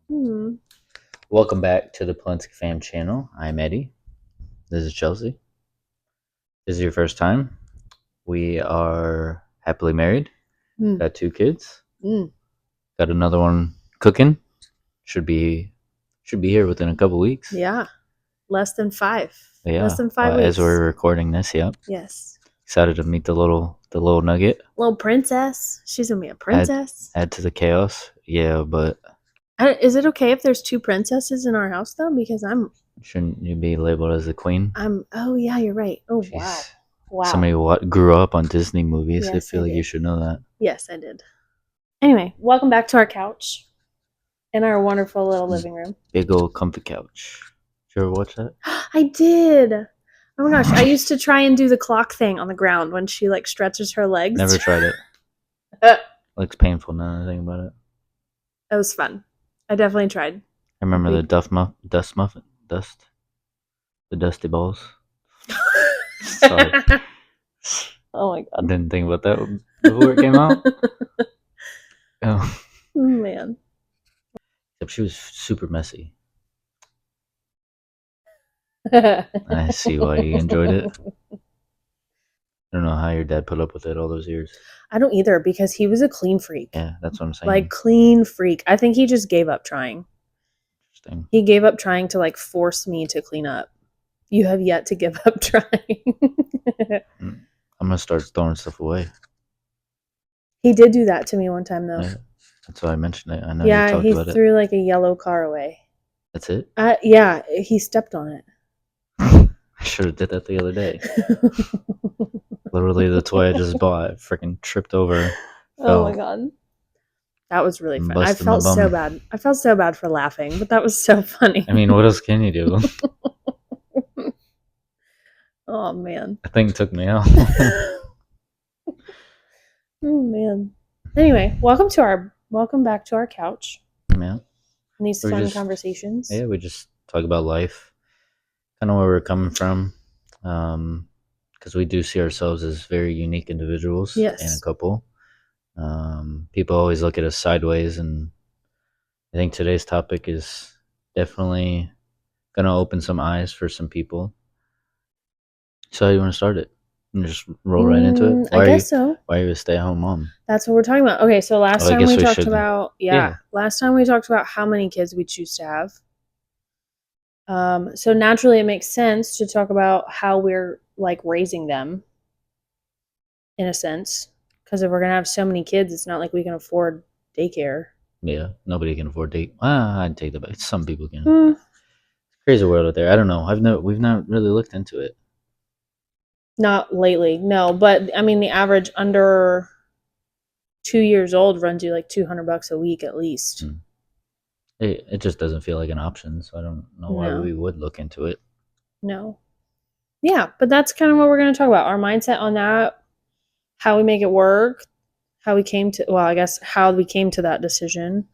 Hmm. Welcome back to the Polinsky Fam channel. I'm Eddie. This is Chelsea. This is your first time. We are happily married. Mm. Got 2 kids. Mm. Got another one cooking. Should be here within a couple weeks. Yeah. Less than 5. But yeah. Less than 5 As weeks. we're recording this, yep. Yes. Excited to meet the little nugget. Little princess. She's gonna be a princess. Add to the chaos. Yeah, but Is it okay if there's 2 princesses in our house though? Because shouldn't you be labeled as the queen? Oh yeah, you're right. Oh Jeez. wow. Wow. Somebody grew up on Disney movies. Yes, I feel I like did. you should know that. Yes, I did. Anyway, welcome back to our couch in our wonderful little living room. Big old comfy couch. Did you ever watch that? I did. Oh my gosh, I used to try and do the clock thing on the ground when she like stretches her legs. Never tried it. Looks painful now that I think about it. It was fun. I definitely tried. I remember the dusty balls. Sorry. Oh my god. Didn't think about that before it came out. Oh. Man. Except she was super messy. I see why you enjoyed it. I don't know how your dad put up with it all those years. I don't either because he was a clean freak. Yeah, that's what I'm saying. Like clean freak. I think he just gave up trying. Interesting. He gave up trying to like force me to clean up. You have yet to give up trying. I'm gonna start throwing stuff away. He did do that to me one time though. Yeah, that's why I mentioned it. I know you talked about it. Yeah, he threw like a yellow car away. That's it? Yeah, he stepped on it. I should have did that the other day. Literally the toy I just bought, freaking tripped over. Oh my god. That was really fun. I felt so bad. I felt so bad for laughing, but that was so funny. I mean, what else can you do? Oh man. That thing took me out. Oh man. Anyway, welcome back to our couch. Yeah. And these fun conversations. Yeah, we just talk about life, kind of where we're coming from, because we do see ourselves as very unique individuals. Yes. And a couple. People always look at us sideways, and I think today's topic is definitely gonna open some eyes for some people. So how do you want to start it? And just roll right into it? I guess so. Why are you a stay-at-home mom? That's what we're talking about. Okay, so last time we talked about last time we talked about how many kids we choose to have. So naturally it makes sense to talk about how we're like raising them in a sense. Because if we're gonna have so many kids, it's not like we can afford daycare. Yeah, nobody can afford daycare. I'd take that back. Some people can. It's a crazy world out there. I don't know. We've not really looked into it. Not lately, no. But I mean, the average under 2 years old runs you like $200 a week at least. It just doesn't feel like an option, so I don't know why we would look into it. No. Yeah, but that's kind of what we're going to talk about. Our mindset on that, how we make it work, how we came to that decision.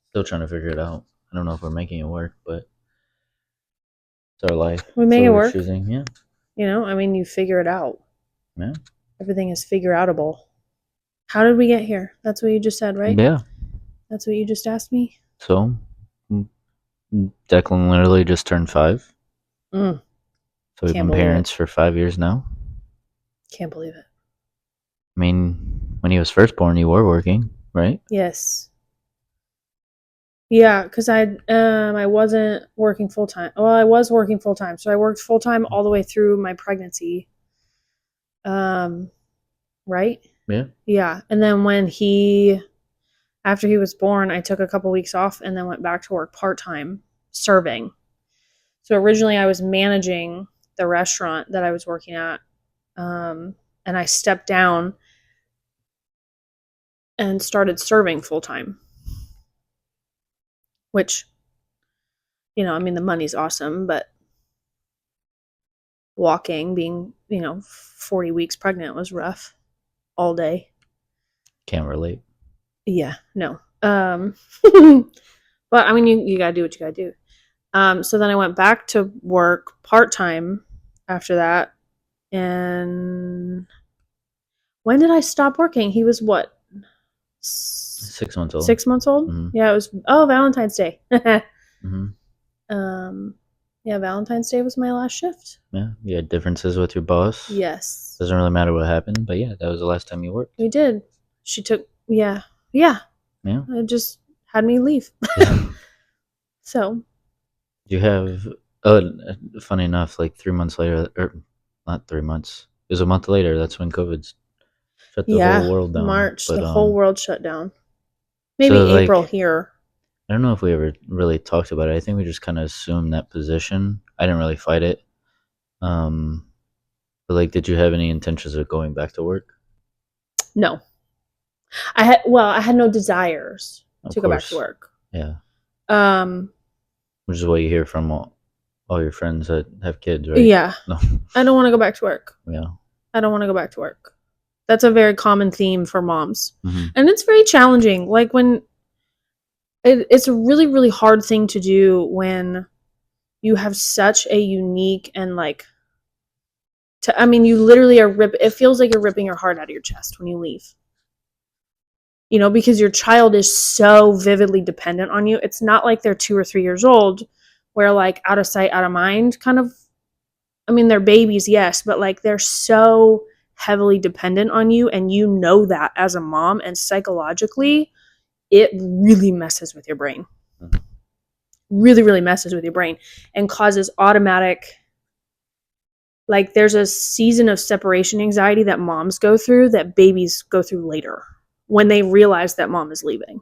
Still trying to figure it out. I don't know if we're making it work, but it's our life. We make it work. Choosing, yeah. You know, I mean, you figure it out. Yeah. Everything is figure outable. How did we get here? That's what you just said, right? Yeah. That's what you just asked me? So, Declan literally just turned 5. So we've been parents for 5 years now. Can't believe it. I mean, when he was first born, you were working, right? Yes. Yeah, because I wasn't working full time. Well, I was working full time, so I worked full time all the way through my pregnancy. Right? Yeah. Yeah, and then after he was born, I took a couple weeks off and then went back to work part time serving. So originally, I was managing the restaurant that I was working at, and I stepped down and started serving full time. Which, you know, I mean, the money's awesome, but being, 40 weeks pregnant was rough all day. Can't relate. Yeah, no. But I mean, you gotta do what you gotta do. So then I went back to work part-time after that. And when did I stop working? He was what? 6 months old. 6 months old. Mm-hmm. Yeah, it was Valentine's Day. Mm-hmm. um, yeah, Valentine's Day was my last shift. Yeah, you had differences with your boss. Yes, Doesn't really matter what happened, but yeah, that was the last time you worked. we did. She took yeah. Yeah. It just had me leave. Yeah. So You have oh, funny enough, like 3 months later, or not 3 months. It was a month later. That's when COVID shut the whole yeah, world down. March, But the whole world shut down. Maybe so April like here. I don't know if we ever really talked about it. I think we just kind of assumed that position. I didn't really fight it. Um, but like, did you have any intentions of going back to work? No, I had no desires Of to go back to course, work. yeah. Um, Which is what you hear from all your friends that have kids, right? yeah, No, I don't want to go back to work. yeah. I don't want to go back to work. That's a very common theme for moms. Mm-hmm. And it's very challenging. Like when it's a really, really hard thing to do when you have such a unique and like, I mean, you literally are it feels like you're ripping your heart out of your chest when you leave. Because your child is so vividly dependent on you. It's not like they're 2 or 3 years old where like out of sight, out of mind kind of, I mean, they're babies, yes, but like they're so heavily dependent on you, and you know that as a mom, and psychologically, it really messes with your brain. Mm-hmm. Really, really messes with your brain and causes automatic, like there's a season of separation anxiety that moms go through that babies go through later when they realize that mom is leaving.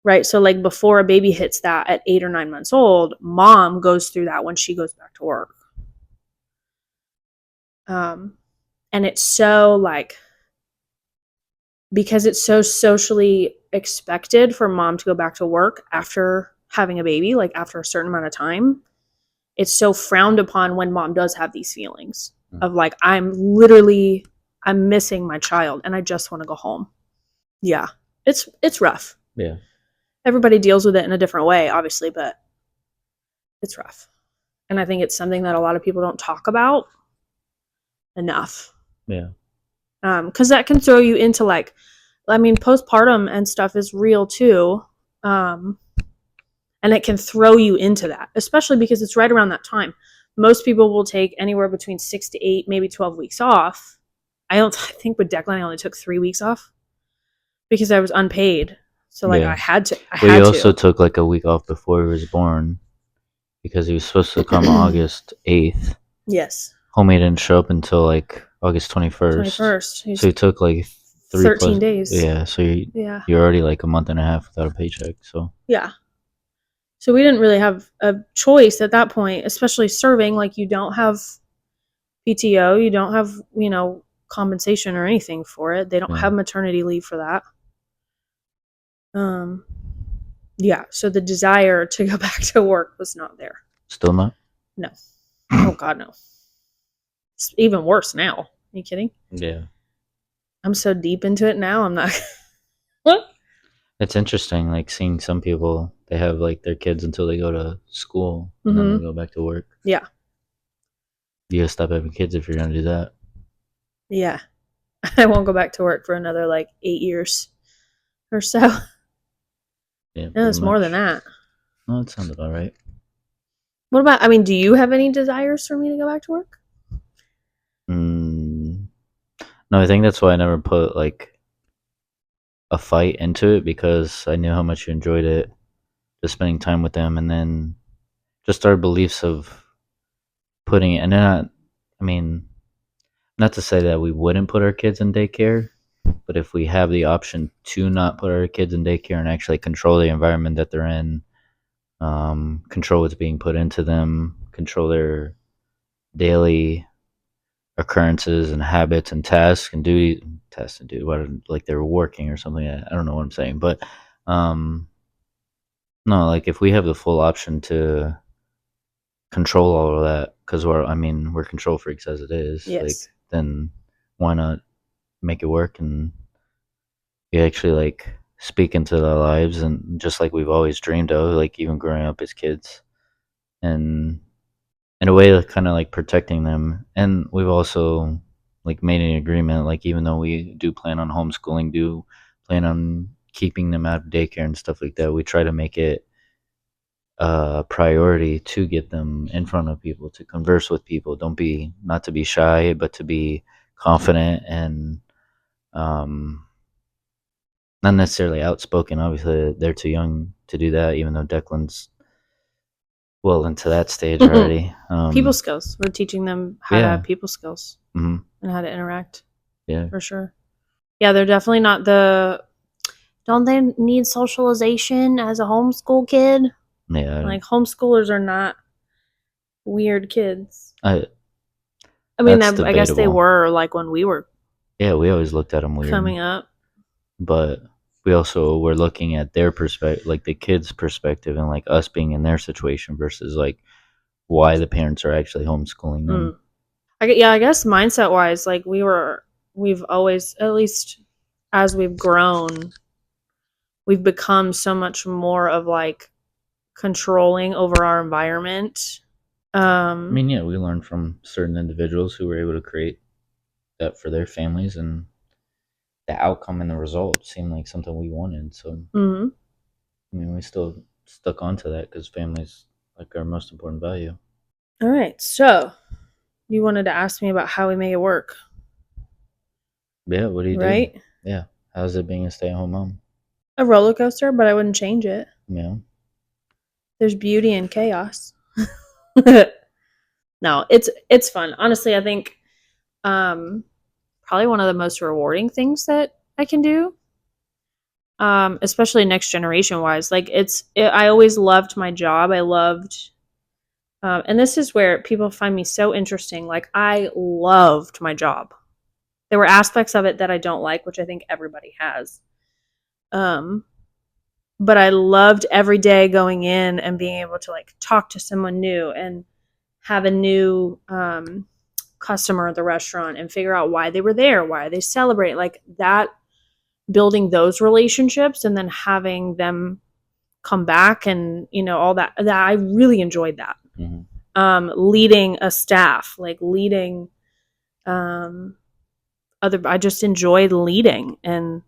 Right? So like before a baby hits that at 8 or 9 months old, mom goes through that when she goes back to work. And it's so like, because it's so socially expected for mom to go back to work after having a baby, like after a certain amount of time, it's so frowned upon when mom does have these feelings of like, I'm missing my child and I just want to go home. Yeah. It's rough. Yeah. Everybody deals with it in a different way, obviously, but it's rough. And I think it's something that a lot of people don't talk about enough. Yeah. Because that can throw you into like, I mean, postpartum and stuff is real too. And it can throw you into that, especially because it's right around that time. Most people will take anywhere between 6 to 8, maybe 12 weeks off. I think with Declan, I only took 3 weeks off because I was unpaid. So like Yeah. I had to. Well, you also took like a week off before he was born because he was supposed to come August 8th. Yes. Homie didn't show up until like August 21st. 21st. So he took like 13 days. Yeah, so you're already like a month and a half without a paycheck. So yeah. So we didn't really have a choice at that point, especially serving. Like you don't have PTO, you don't have, compensation or anything for it. They don't have maternity leave for that. Yeah, so the desire to go back to work was not there. Still not? No. Oh God, no. It's even worse now. Are you kidding? Yeah. I'm so deep into it now. I'm not. What? It's interesting, like seeing some people, they have like their kids until they go to school and then they go back to work. Yeah. You gotta stop having kids if you're gonna do that. Yeah. I won't go back to work for another like 8 years or so. Yeah. No, it's more than that. Oh, that sounds about right. What about, do you have any desires for me to go back to work? No, I think that's why I never put like a fight into it, because I knew how much you enjoyed it, just spending time with them, and then just our beliefs of putting it. And then, I mean, not to say that we wouldn't put our kids in daycare, but if we have the option to not put our kids in daycare and actually control the environment that they're in, control what's being put into them, control their daily occurrences and habits and tasks and duty tests and do what, like they're working or something. I don't know what I'm saying, but no, like if we have the full option to control all of that, because we're control freaks as it is. Yes. Like, then why not make it work and you actually like speak into their lives, and just like we've always dreamed of, like even growing up as kids, and in a way of kind of like protecting them. And we've also like made an agreement, like even though we do plan on homeschooling, do plan on keeping them out of daycare and stuff like that, we try to make it a priority to get them in front of people, to converse with people. Not to be shy, but to be confident and um, not necessarily outspoken. Obviously, they're too young to do that, even though Declan's well into that stage already. People skills. We're teaching them how to have people skills and how to interact. Yeah, for sure. Yeah, they're definitely not the. Don't they need socialization as a homeschool kid? yeah. Like homeschoolers are not weird kids. I mean, That's I guess they debatable. were like when we were Yeah, we always looked at them weird. coming up. But we also were looking at their perspective, like the kids' perspective, and like us being in their situation versus like why the parents are actually homeschooling them. I guess mindset wise, like we've always, at least as we've grown, we've become so much more of like controlling over our environment. I mean, yeah, we learned from certain individuals who were able to create that for their families, and the outcome and the result seemed like something we wanted. So, I mean, we still stuck onto that because family's like our most important value. All right, so you wanted to ask me about how we make it work, Yeah, what do you right? do? Yeah, how's it being a stay-at-home mom? A roller coaster, but I wouldn't change it. Yeah, There's beauty in chaos. No, it's fun. Honestly, I think probably one of the most rewarding things that I can do. Especially next generation wise. Like I always loved my job. I loved and this is where people find me so interesting. Like I loved my job. There were aspects of it that I don't like, which I think everybody has. Um but I loved every day going in and being able to like talk to someone new and have a new customer at the restaurant and figure out why they were there, why they celebrate, like that, building those relationships and then having them come back and all that I really enjoyed that. Leading a staff, like leading other I just enjoyed leading, and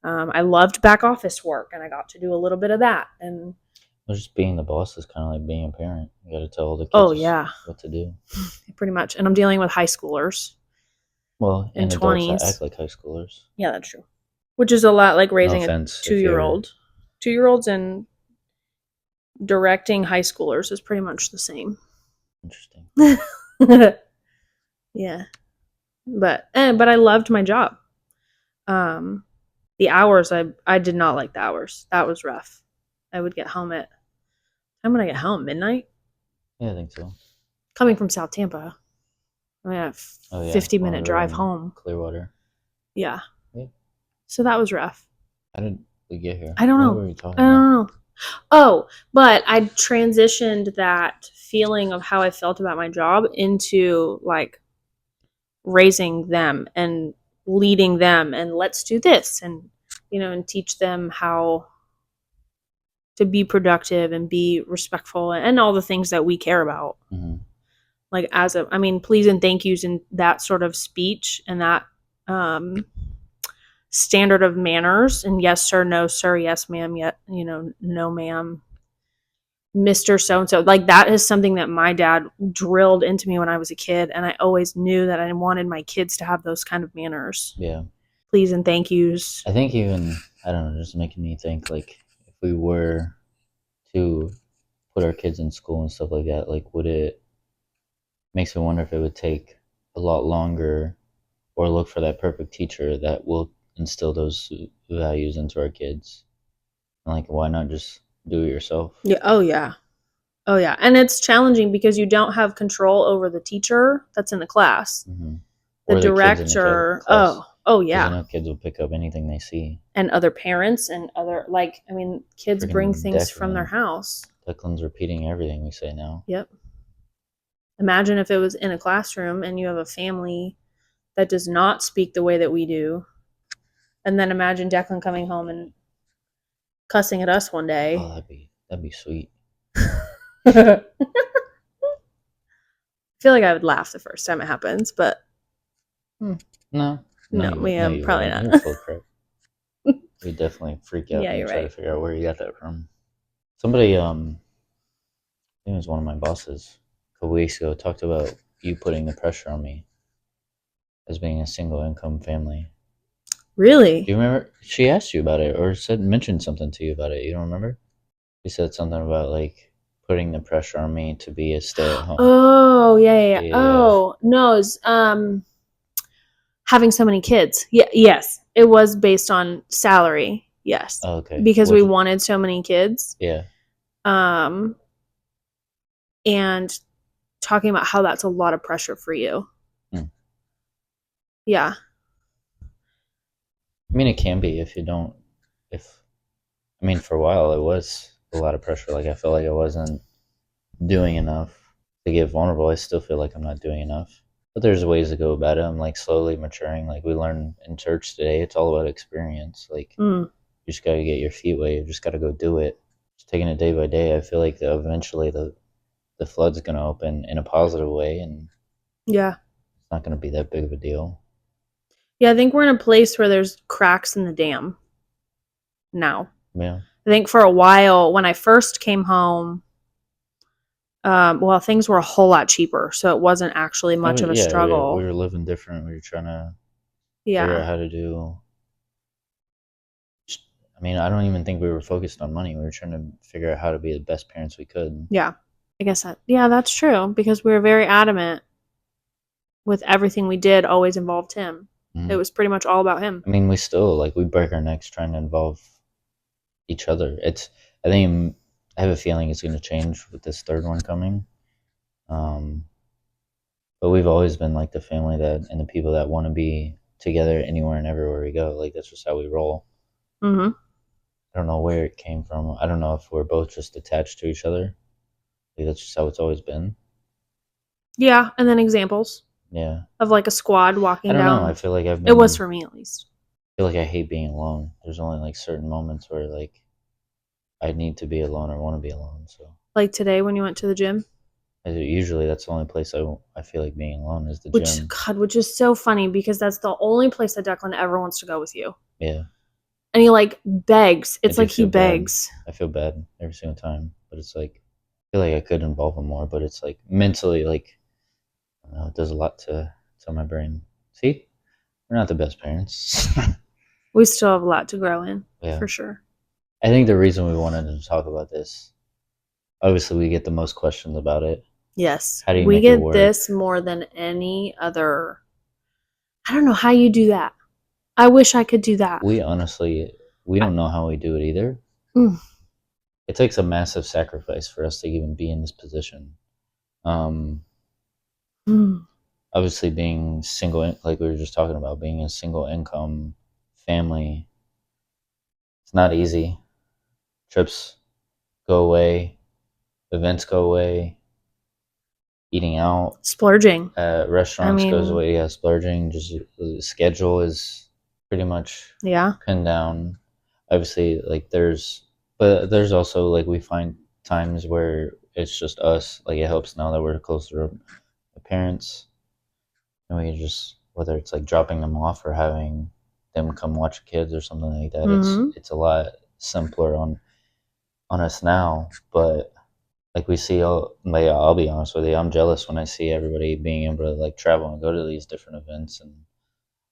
I loved back office work and I got to do a little bit of that. And just being the boss is kind of like being a parent. You got to tell all the kids what to do. Pretty much. And I'm dealing with high schoolers. Well, and adults 20s that act like high schoolers. Yeah, that's true. Which is a lot like raising No a 2-year-old. 2-year-olds and directing high schoolers is pretty much the same. Interesting. Yeah. But I loved my job. The hours, I did not like the hours. That was rough. I would get home at time when I get home, midnight. Yeah, I think so. Coming from South Tampa, I mean, a 50-minute drive home. Clearwater. Yeah. So that was rough. How did we get here? I don't know. What were we talking I don't know. Oh, but I transitioned that feeling of how I felt about my job into like raising them and leading them and let's do this and and teach them how to be productive and be respectful and all the things that we care about. Like please and thank yous and that sort of speech and that standard of manners and yes sir, no sir, yes ma'am, yet no ma'am, Mr. So-and-so. Like that is something that my dad drilled into me when I was a kid, and I always knew that I wanted my kids to have those kind of manners. Yeah. Please and thank yous. I think even, I don't know, just making me think like if we were to put our kids in school and stuff like that, like makes me wonder if it would take a lot longer or look for that perfect teacher that will instill those values into our kids. And like, why not just do it yourself? Yeah. Oh yeah. And it's challenging because you don't have control over the teacher that's in the class. The director. Oh yeah. Because kids will pick up anything they see. And other parents and other kids bring things from their house. Declan's repeating everything we say now. Yep. Imagine if it was in a classroom and you have a family that does not speak the way that we do. And then imagine Declan coming home and cussing at us one day. Oh, that'd be sweet. I feel like I would laugh the first time it happens, but no, probably not. You're full crap. we definitely freak out Yeah, and you're try to right. figure out where you got that from. Somebody, I think it was one of my bosses a couple weeks ago, talked about you putting the pressure on me as being a single income family. Do Really? you remember? She asked you about it or said mentioned something to you about it. You don't remember? She said something about like putting the pressure on me to be a stay at home. Oh, yeah, yeah, yeah. Yeah. Oh, no, it's, having so many kids. Yeah, yes. It was based on salary. Yes. Oh, okay. Because we What? wanted so many kids. Yeah. Um and talking about how that's a lot of pressure for you. Hmm. Yeah. I mean, it can be if you don't. If I mean, for a while it was a lot of pressure. Like I felt like I wasn't doing enough to get vulnerable. I still feel like I'm not doing enough. But there's ways to go about it. I'm like slowly maturing. Like we learn in church today, it's all about experience. Like Mm, you just gotta get your feet wet. You just gotta go do it. Just taking it day by day. I feel like eventually the flood's gonna open in a positive way, and yeah. it's not gonna be that big of a deal. Yeah, I think we're in a place where there's cracks in the dam now. Yeah. I think for a while when I first came home, well, things were a whole lot cheaper, so it wasn't actually Oh much of a yeah, we struggle. were living different. We were trying to figure Yeah. out how to do. I mean, I don't even think we were focused on money. We were trying to figure out how to be the best parents we could. Yeah. I guess that, yeah, that's true because we were very adamant with everything we did always involved him. It Mhm. was pretty much all about him. I mean, we still like we break our necks trying to involve each other. It's I think I have a feeling it's going to change with this third one coming. Um, but we've always been like the family that and the people that want to be together anywhere and everywhere we go. Like that's just how we roll. Mm-hmm. I don't know where it came from. I don't know if we're both just attached to each other. Like that's just how it's always been. Yeah, and then examples Yeah. of like a squad I walking don't know. I down. feel like It was for me at least. feel like I hate being alone. There's only like certain moments where like I need to be alone or want to be alone. So Like today when you went to the gym, usually that's the only place I feel like being alone is the which gym. God, which is so funny because that's the only place that Declan ever wants to go with you. Yeah, And he like begs. I It's do like he feel bad. begs. I feel bad every single time, but it's like I feel like I could involve him more, but it's like mentally like I don't know, it does a lot to my brain. See, we're not the best parents. We still have a lot to grow in, Yeah, for sure. I think the reason we wanted to talk about this, obviously, we get the most questions about it. Yes. How do you We make it get work? this more than any other. I don't know how you do that. I wish I could do that. We honestly, we I, don't know how we do it either. mm, It takes a massive sacrifice for us to even be in this position. Um, mm. obviously, being single, like we were just talking about, being a single income family, it's not easy. Trips go away, events go away, eating out Splurging. at I restaurants goes mean, away. Yeah, splurging, just the schedule is pretty much yeah. pinned down. Obviously, like but there's also like we find times where it's just us. Like it helps now that we're closer to the parents, and we just whether it's like dropping them off or having them come watch kids or something like that. Hmm. It's a lot simpler on us now. But like we see, like I'll be honest with you, I'm jealous when I see everybody being able to like travel and go to these different events and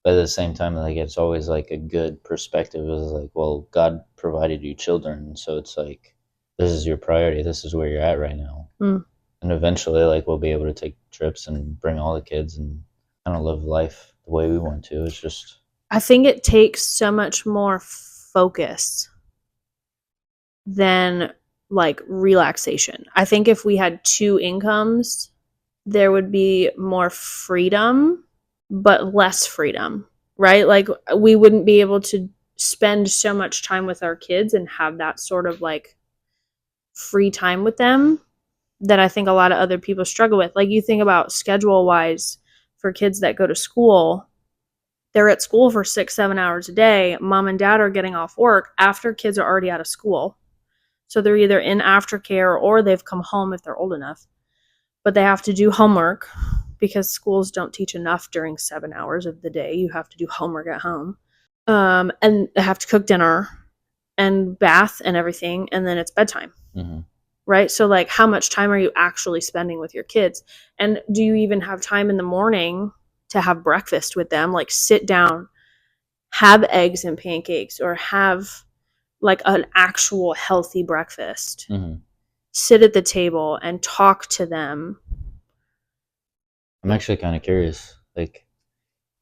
but at the same time like it's always like a good perspective is like well God provided you children so it's like this is your priority, this is where you're at right now, Mm. and eventually like we'll be able to take trips and bring all the kids and kind of live life the way we want to. It's just I think it takes so much more focus than like relaxation. I think if we had two incomes, there would be more freedom, but less freedom, right? Like we wouldn't be able to spend so much time with our kids and have that sort of like free time with them that I think a lot of other people struggle with. Like you think about schedule wise for kids that go to school, they're at school for 6, 7 hours a day. Mom and dad are getting off work after kids are already out of school. So they're either in aftercare or they've come home if they're old enough. But they have to do homework because schools don't teach enough during 7 hours of the day. You have to do homework at home. and have to cook dinner and bath and everything, and then it's bedtime. Mm-hmm. Right? So like how much time are you actually spending with your kids? And do you even have time in the morning to have breakfast with them? Like sit down, have eggs and pancakes, or have like an actual healthy breakfast. Mm-hmm. Sit at the table and talk to them. I'm actually kind of curious. Like,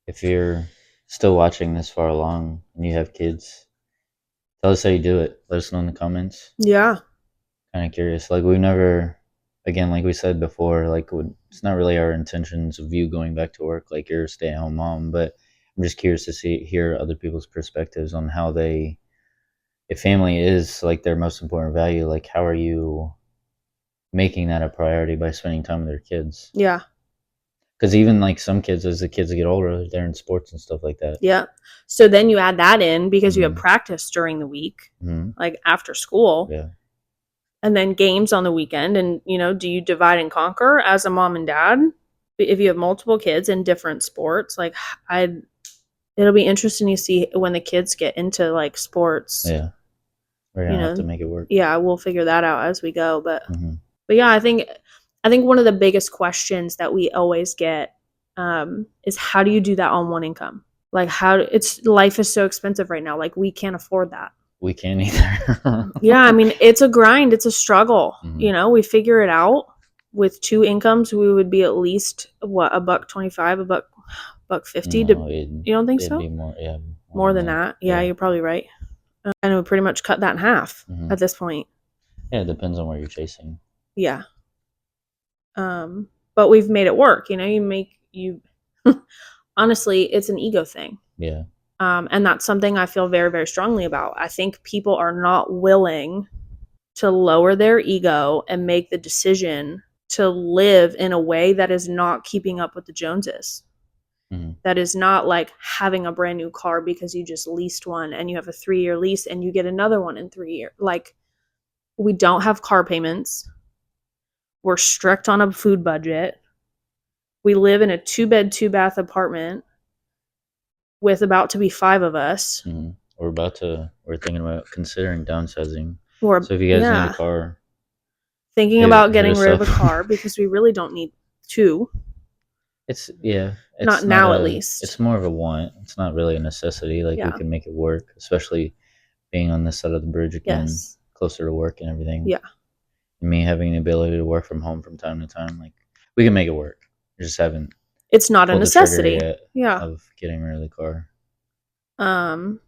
if you're still watching this far along and you have kids, tell us how you do it. Let us know in the comments. Yeah. Kind of curious. Like, we've never, again, like we said before, like, it's not really our intentions of you going back to work. Like, you're a stay at home mom, but I'm just curious to hear other people's perspectives on how they, if family is like their most important value, like, how are you making that a priority by spending time with their kids? Yeah. Because even like some kids, as the kids get older, they're in sports and stuff like that. Yeah. So then you add that in because you have Mm-hmm. practice during the week, Mm-hmm. like after school, Yeah. and then games on the weekend. And, do you divide and conquer as a mom and dad? If you have multiple kids in different sports, like it'll be interesting to see when the kids get into like sports, Yeah. We're you gonna have to know, make it work. yeah, we'll figure that out as we go. But, Mm-hmm. but yeah, I think one of the biggest questions that we always get is how do you do that on one income? Like life is so expensive right now. Like we can't afford that. We can't either. Yeah, I mean, it's a grind, it's a struggle. Mm-hmm. We figure it out. With two incomes, we would be at least what, $1.25, $1.50 to, No, you don't think it'd so? be more. Yeah, more More than than that. that. Yeah, Yeah. you're probably right. And it would pretty much cut that in half Mm-hmm. at this point. Yeah, it depends on where you're chasing. Yeah. But we've made it work. You honestly, it's an ego thing. Yeah. And that's something I feel very, very strongly about. I think people are not willing to lower their ego and make the decision to live in a way that is not keeping up with the Joneses. Mm-hmm. That is not like having a brand new car because you just leased one and you have a 3-year lease and you get another one in 3 years. Like, we don't have car payments. We're strict on a food budget. We live in a 2-bed, 2-bath apartment with about to be 5 of us. Mm-hmm. We're thinking about considering downsizing. Or, So if you guys need a yeah, car, thinking about hit getting us rid of up. a car because we really don't need two. It's yeah. Not It's not now, at a. It's least. more of a want. It's not really a necessity. Like we Yeah. can make it work, especially being on this side of the bridge again, Yes. closer to work and everything. Yeah. Me having the ability to work from home from time to time, like we can make it work. We just haven't It's not a pulled the trigger necessity. yet Yeah. of getting rid of the car. Um,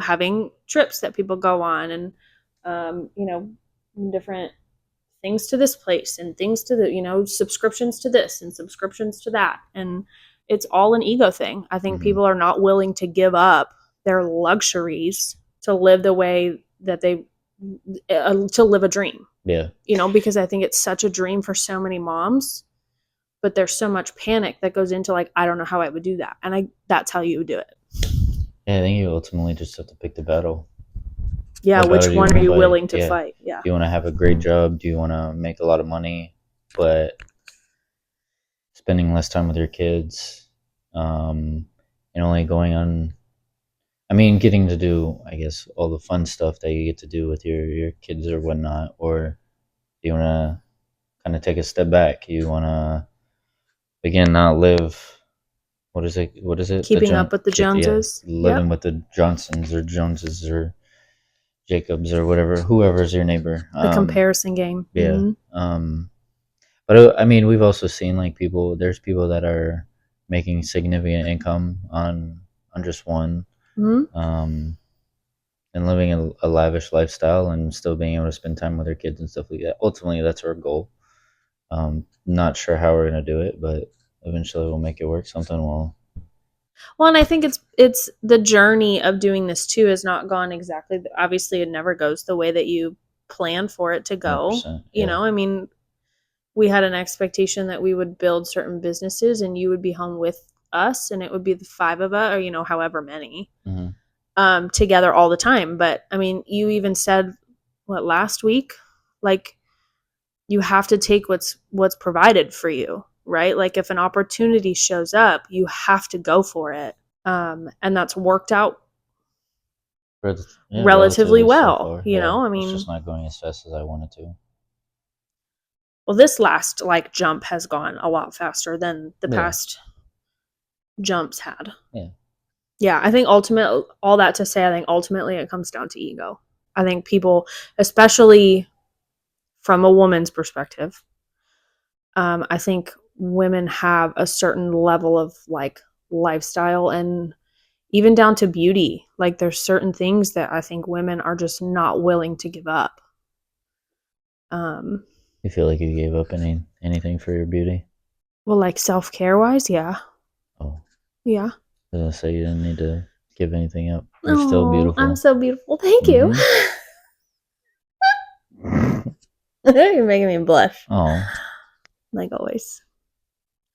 having trips that people go on and, different things to this place and things to subscriptions to this and subscriptions to that. And it's all an ego thing. I think Mm-hmm. people are not willing to give up their luxuries to live the way that to live a dream, Yeah. because I think it's such a dream for so many moms, but there's so much panic that goes into like, I don't know how I would do that. And that's how you would do it. Yeah, I think you ultimately just have to pick the battle. Yeah, What battle which do you one want are to you fight? willing to Yeah. fight? Yeah. Do you want to have a great job? Do you want to make a lot of money, but spending less time with your kids, and only going on? I mean, getting to do, I guess, all the fun stuff that you get to do with your kids or whatnot, or do you want to kind of take a step back? You want to again not live. What is it? What is it? Keeping up with the Yeah, Joneses. living Yep. with the Johnsons or Joneses or Jacobs or whatever, whoever's your neighbor. The comparison game. Yeah. Mm-hmm. But I mean, we've also seen like people. There's people that are making significant income on just one, Mm-hmm. and living a lavish lifestyle and still being able to spend time with their kids and stuff like that. Ultimately, that's our goal. Not sure how we're gonna do it, but eventually we'll make it work. Something will. Well, and I think it's the journey of doing this too has not gone exactly. Obviously, it never goes the way that you plan for it to go. 100%. Yeah. I mean, we had an expectation that we would build certain businesses and you would be home with us, and it would be the 5 of us, or however many, Mm-hmm. together all the time. But I mean, you even said what last week, like you have to take what's provided for you, right? Like if an opportunity shows up, you have to go for it. And that's worked out Yeah, relatively so well. far. You Yeah, know, I it's mean, just not going as fast as I wanted to. well, this last like jump has gone a lot faster than the Yeah. past jumps had. Yeah. Yeah, I think all that to say, I think ultimately it comes down to ego. I think people, especially from a woman's perspective, I think women have a certain level of like lifestyle and even down to beauty. Like there's certain things that I think women are just not willing to give up. Um, You feel like you gave up anything for your beauty? well, like self care wise, yeah, Oh, yeah. I was gonna say you didn't need to give anything up. You're still Oh, I'm beautiful. so beautiful. Thank you. Mm-hmm. You're making me blush, Oh. like always.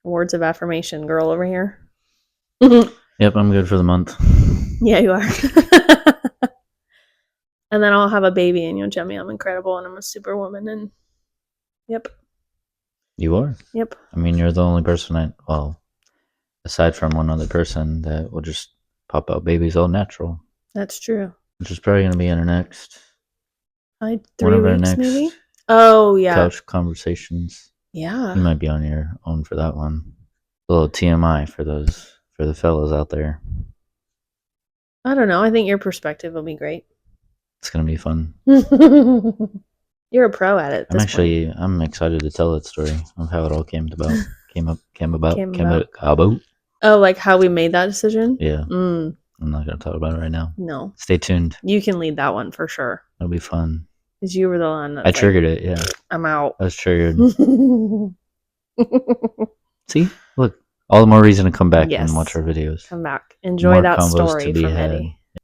Words of affirmation, girl over here. Yeah, Yep, I'm good for the month. you are. And then I'll have a baby, and you'll tell me I'm incredible and I'm a superwoman. And yep, You are. yep, I mean, you're the only person well, aside from one other person that will just pop out babies all natural, that's true. which is probably gonna be in our next one Three of our weeks, next maybe. Oh yeah, couch conversations. You yeah. might be on your own for that one. A little TMI for the fellas out there. I don't know. I think your perspective will be great. It's gonna be fun. You're a pro at it at this point. I'm excited to tell that story of how it all came about. Came Came about. about. Oh, like how we made that decision? Yeah. Mm, I'm not gonna talk about it right now. no. Stay tuned. You can lead that one for sure. It'll be fun. Because you were the one I that's like, triggered it, yeah. I'm out. I was triggered. See? Look. All the more reason to come back and watch Yes. our videos. Come back. Enjoy More that combos to story be from had. Eddie. I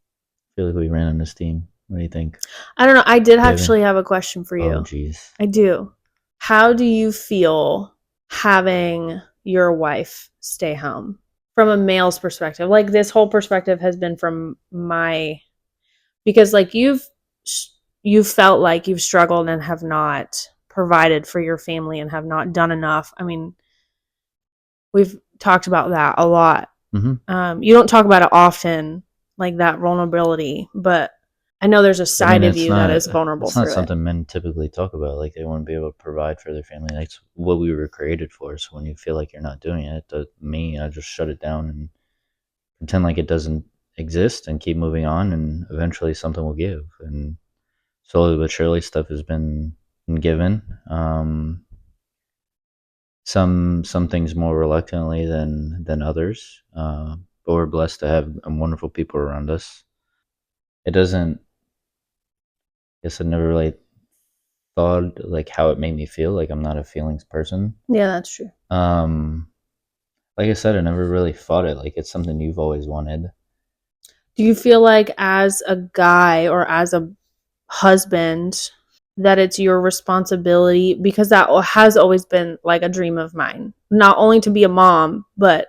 feel like we ran on this team. What do you think? I don't know. I did Do you have actually have a question for Oh you. jeez. I do. How do you feel having your wife stay home from a male's perspective? Like this whole perspective has been from my, because like you've felt like you've struggled and have not provided for your family and have not done enough. I mean, we've talked about that a lot. Mm-hmm. You don't talk about it often, like that vulnerability, but I know there's a I mean, side of you that is vulnerable it's not through it. something men typically talk about. Like they want to be able to provide for their family. That's what we were created for. So when you feel like you're not doing it, to me, I just shut it down and pretend like it doesn't exist and keep moving on. And eventually, something will give. And slowly but surely, stuff has been given. Some things more reluctantly than others. But we're blessed to have wonderful people around us. It doesn't. I guess I never really thought like how it made me feel. Like I'm not a feelings person. Yeah, that's true. Um, like I said, I never really fought it. Like it's something you've always wanted. Do you feel like as a guy or as a husband that it's your responsibility, because that has always been like a dream of mine, not only to be a mom, but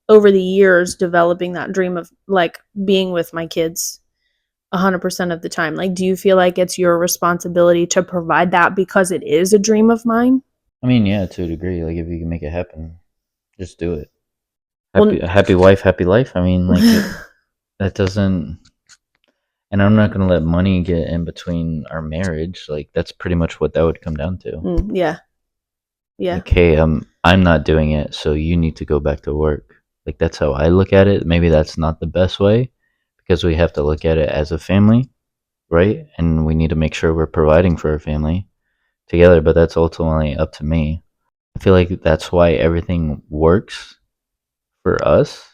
over the years developing that dream of like being with my kids 100% of the time. Like, do you feel like it's your responsibility to provide that because it is a dream of mine? I mean, yeah, to a degree. Like if you can make it happen, just do it. Well, Happy wife, happy life. I mean, like that doesn't. And I'm not gonna let money get in between our marriage. Like that's pretty much what that would come down to. yeah, yeah. Like, hey, I'm not doing it, so you need to go back to work. Like that's how I look at it. Maybe that's not the best way because we have to look at it as a family, right? And we need to make sure we're providing for our family together, but that's ultimately up to me. I feel like that's why everything works for us.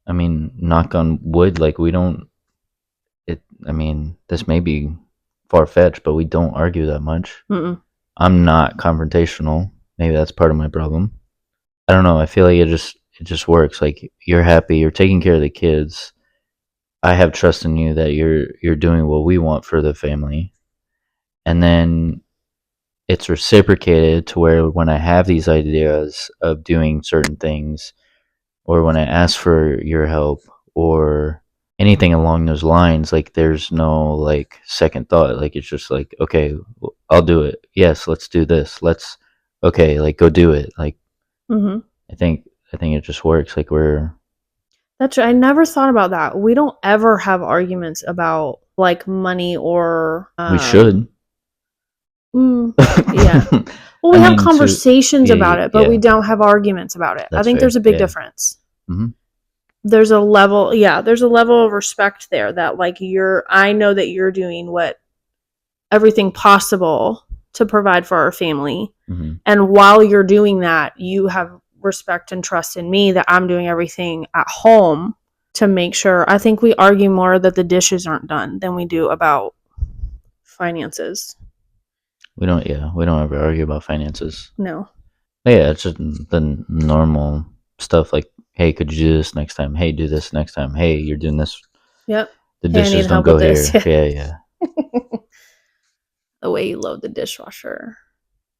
I mean, knock on wood, like we don't it I mean, this may be far fetched, but we don't argue that much. Mm-mm. I'm not confrontational. Maybe that's part of my problem. I don't know. I feel like it just works. Like you're happy, you're taking care of the kids. I have trust in you that you're doing what we want for the family. And then it's reciprocated to where when I have these ideas of doing certain things or when I ask for your help or anything along those lines, like there's no like second thought. Like it's just like, okay, I'll do it. Yes, let's do this. Let's okay, like go do it. Like Mm-hmm. I think I think it just works. Like we're That's right. I never thought about that. We don't ever have arguments about like money or We should. yeah. Well, we I have mean, conversations about it, but we yeah, don't have arguments about it. I that's think there's fair. a big Yeah. difference. Mm-hmm. There's a level, yeah, there's a level of respect there that like I know that you're doing what everything possible to provide for our family. Mm-hmm. And while you're doing that, you have respect and trust in me that I'm doing everything at home to make sure. I think we argue more that the dishes aren't done than we do about finances. We don't ever argue about finances. No. Yeah, it's just the normal stuff like, hey, could you do this next time? Hey, do this next time. Hey, you're doing this. Yep. The Hey, I need dishes don't help go with this. here. Yeah. The way you load the dishwasher.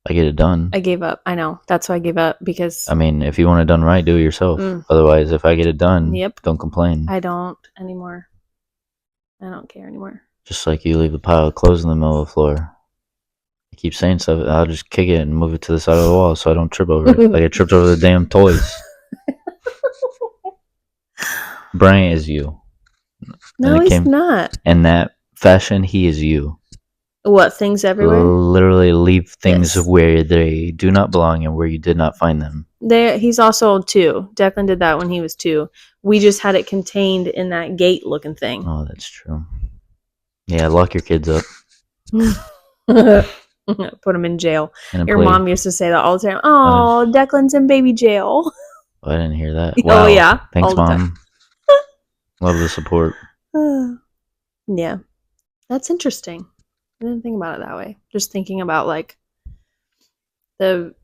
I get it done. I gave up. I know. That's why I gave up because I mean, if you want it done right, do it yourself. Otherwise, if I get it done, yep, don't complain. I don't anymore. I don't care anymore. Just like you leave a pile of clothes in the middle of the floor. I keep saying stuff. I'll just kick it and move it to the side of the wall so I don't trip over it. Like I tripped over the damn toys. Brian is you. No, he's not. In that fashion, he is you. What, things everywhere? Literally leave things where they do not belong and where you did not find them. He's also 2. Declan did that when he was 2. We just had it contained in that gate looking thing. Oh, that's true. Yeah, lock your kids up. Put them in jail. Your mom used to say that all the time. Oh, Declan's in baby jail. Oh, I didn't hear that. Wow. Oh, yeah. Thanks, Mom. Love the support. Yeah. That's interesting. I didn't think about it that way. Just thinking about like the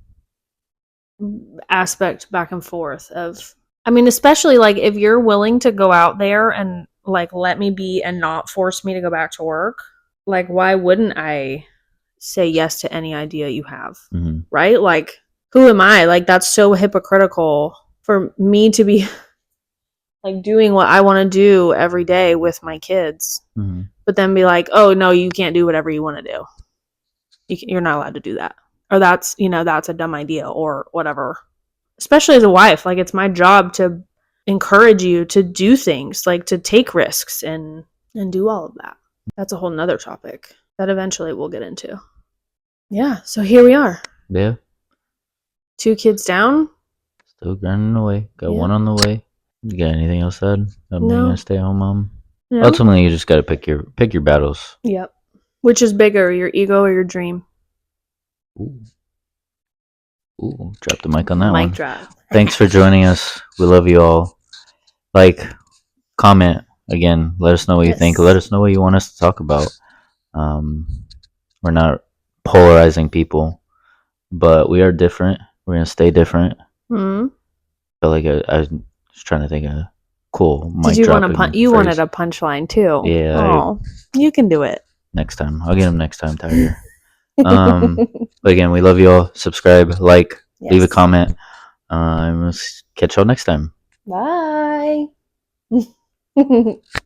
aspect back and forth of, I mean, especially like if you're willing to go out there and like let me be and not force me to go back to work, like why wouldn't I say yes to any idea you have? Mm-hmm. Right? Like who am I? Like that's so hypocritical for me to be like doing what I want to do every day with my kids, but then be like, oh no, you can't do whatever you want to do. You're not allowed to do that. Or that's a dumb idea or whatever. Especially as a wife, like it's my job to encourage you to do things, like to take risks and do all of that. That's a whole nother topic that eventually we'll get into. Yeah, so here we are. Yeah. 2 kids down. Still grinding away. Got one on the way. You got anything else said? No. Being a stay-at-home mom? No. Ultimately, you just got to pick your battles. Yep. Which is bigger, your ego or your dream? Ooh, drop the mic on that one. Mic drop. Thanks for joining us. We love you all. Like, comment again. Let us know what you think. Let us know what you want us to talk about. We're not polarizing people, but we are different. We're gonna stay different. I feel like I was trying to think of cool mic. Did you want a you wanted a punchline too? Yeah. Oh, you can do it next time. I'll get him next time, Tyler. But again, we love you all. Subscribe, like, leave a comment. And we'll catch y'all next time. Bye.